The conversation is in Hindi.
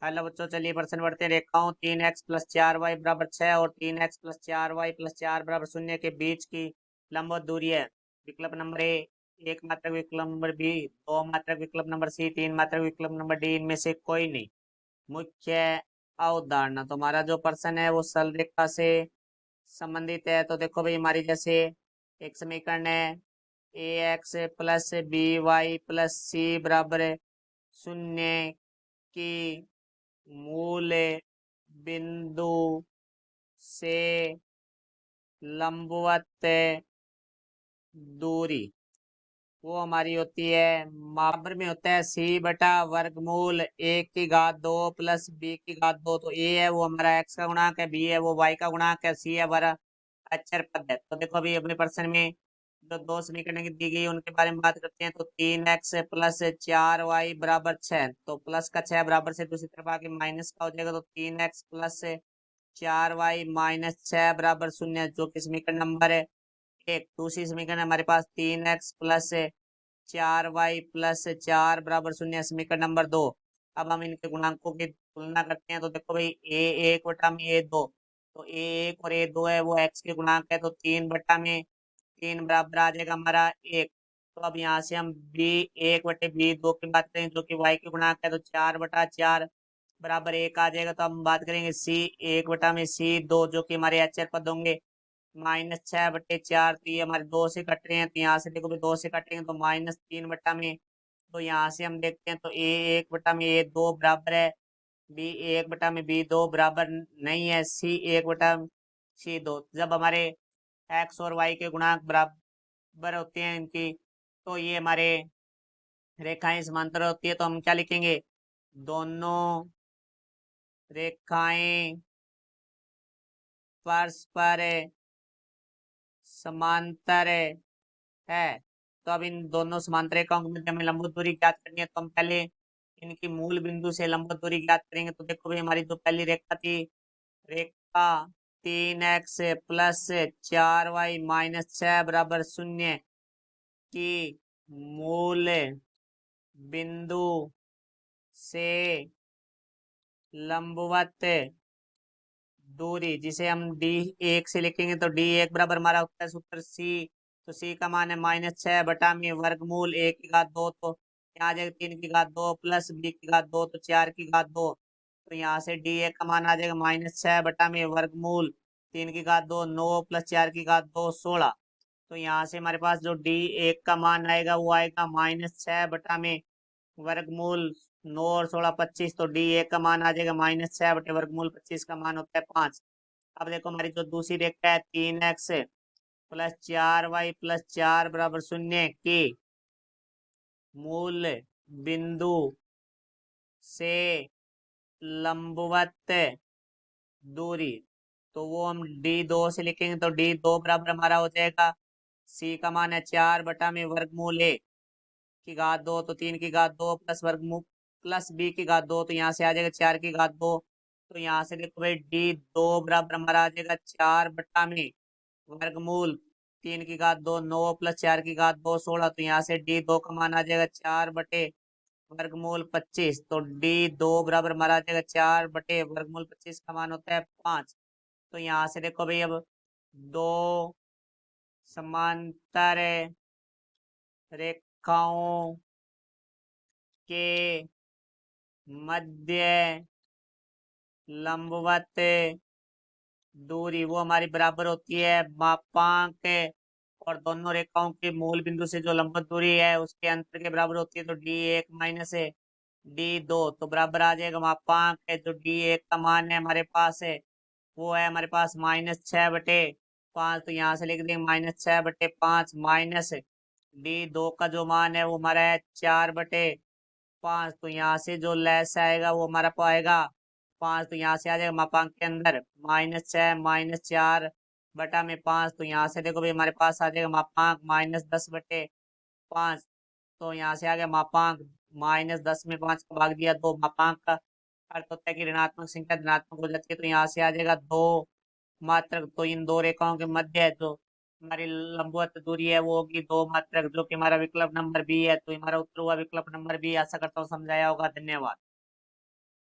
हेलो बच्चों, चलिए प्रश्न बढ़ते हैं। रेखाओं 3x+4y बराबर 6 और 3x+4y+4 बराबर 0 के बीच की लंबवत दूरी है। विकल्प नंबर ए एक मात्रक, विकल्प नंबर बी दो मात्रक, विकल्प नंबर सी तीन मात्रक, विकल्प नंबर डी इनमें से कोई नहीं। मुख्य अवधारणा, तो हमारा जो प्रश्न है वो सरल रेखा से संबंधित है। तो देखो भाई, हमारी जैसे एक समीकरण है ax+by+c बराबर 0 की मूल बिंदु से लंबवत दूरी वो हमारी होती है, बराबर में होता है c/वर्गमूल 1 की घात 2 प्लस b की घात 2। तो a है वो हमारा x का गुणांक है, b है वो y का गुणांक है, c है हमारा अचर पद है। तो देखो अभी अपने प्रश्न में जो दो समीकरण दी गई उनके बारे में बात करते हैं। तो 3x+4y बराबर 6, तो प्लस का 6 बराबर से दूसरी तरफ आके माइनस का हो जाएगा। तो 3x+4y-6 बराबर 0, जो कि समीकरण नंबर है एक। दूसरी समीकरण हमारे पास 3x+4y+4 बराबर 0, समीकरण नंबर 2। अब हम इनके गुणांकों की तुलना करते हैं। तो देखो भाई, a1/a2, तो a1 और a2 है वो x के गुणांक है। तो 3/3 बराबर आ जाएगा हमारा 1। तो अब यहाँ से हम b1/b2 की बात करें जो कि y के गुणांक है, तो 4/4 बराबर 1 आ जाएगा। तो हम बात करेंगे c1/c2 जो कि हमारे अचर पद होंगे। -6/4, तो ये हमारे दो से कट रहे हैं, तो यहाँ से देखो दो से कटेंगे तो -3/में। तो यहाँ से हम देखते हैं तो a1/a2 बराबर है b1/b2 बराबर नहीं है c1/c2। जब हमारे x और y के गुणांक बराबर होते हैं इनकी, तो ये हमारे रेखाएं समांतर होती है। तो हम क्या लिखेंगे, दोनों रेखाएं परस्पर समांतर है। तो अब इन दोनों समांतर रेखाओं के मध्य हमें लंबवत दूरी ज्ञात करनी है। तो हम पहले इनकी मूल बिंदु से लंबवत दूरी ज्ञात करेंगे। तो देखो भाई, हमारी जो पहली रेखा थी, रेखा 3x+4y-6 बराबर 0 की मूल बिंदु से लंबवत दूरी, जिसे हम d1 से लिखेंगे। तो d1 बराबर हमारा होता है सूत्र c। तो c का मान है -6/वर्गमूल 1 की घात 2। तो यहाँ आ जाएगा 3 की घात 2 प्लस b की घात 2, तो 4 की घात 2। तो यहाँ से d1 का मान आ जाएगा -6/वर्गमूल 3 की घात 2 9 प्लस 4 की घात 2 16। तो यहाँ से हमारे पास जो d1 का मान आएगा वो आएगा -6/वर्गमूल 9 और 16 25। तो d1 का मान आ जाएगा -6/वर्गमूल 25 का मान होता है 5। अब देखो हमारी जो दूसरी रेखा है 3x+4y+4 बराबर 0 की मूल बिंदु से लंबवत दूरी, तो वो हम d2 से लिखेंगे। तो d2 बराबर हमारा हो जाएगा, c का मान है 4/वर्गमूल 1 की घात 2, तो 3 की घात 2 प्लस वर्गमूल प्लस b की घात 2। तो यहाँ से आ जाएगा 4 की घात 2। तो यहाँ से देखो भाई, d2 बराबर हमारा आ जाएगा 4/वर्गमूल 3 की घात 2 9 प्लस 4 की घात 2 16। तो यहाँ से d2 का मान आ जाएगा 4/वर्गमूल 25। तो d2 बराबर हमारा आ जाएगा 4/वर्गमूल 25 का मान होता है 5। तो यहाँ से देखो भाई, अब दो समांतर रेखाओं के मध्य लंबवत दूरी वो हमारी बराबर होती है मापांक, और दोनों रेखाओं के मूल बिंदु से जो लंबवत दूरी है उसके अंतर के बराबर होती है। तो d1 माइनस d2 तो बराबर आ जाएगा मापांक है। जो d1 का मान है हमारे पास है वो है हमारे पास -6/5। तो यहाँ से लिख देंगे -6/5 माइनस d2 का जो मान है वो हमारा है 4/5। तो यहाँ से जो लेस आएगा वो हमारा पाएगा 5। तो यहाँ से आ जाएगा मापांक के अंदर -6 - 4/5। तो यहाँ से देखो भाई, हमारे पास आ जाएगा मापांक -10/5। तो यहाँ से आ गया मापांक -10 में 5 का भाग दिया। दो मापांक का अर्थ होता है कि ऋणात्मक संख्या धनात्मक हो जाती है। तो यहाँ से आ जाएगा 2 मात्रक। तो इन दो रेखाओं के मध्य जो हमारी लंबवत दूरी है वो होगी 2 मात्रक, जो कि हमारा विकल्प नंबर बी है। तो हमारा उत्तर हुआ विकल्प नंबर बी। आशा करता हूँ समझाया होगा। धन्यवाद।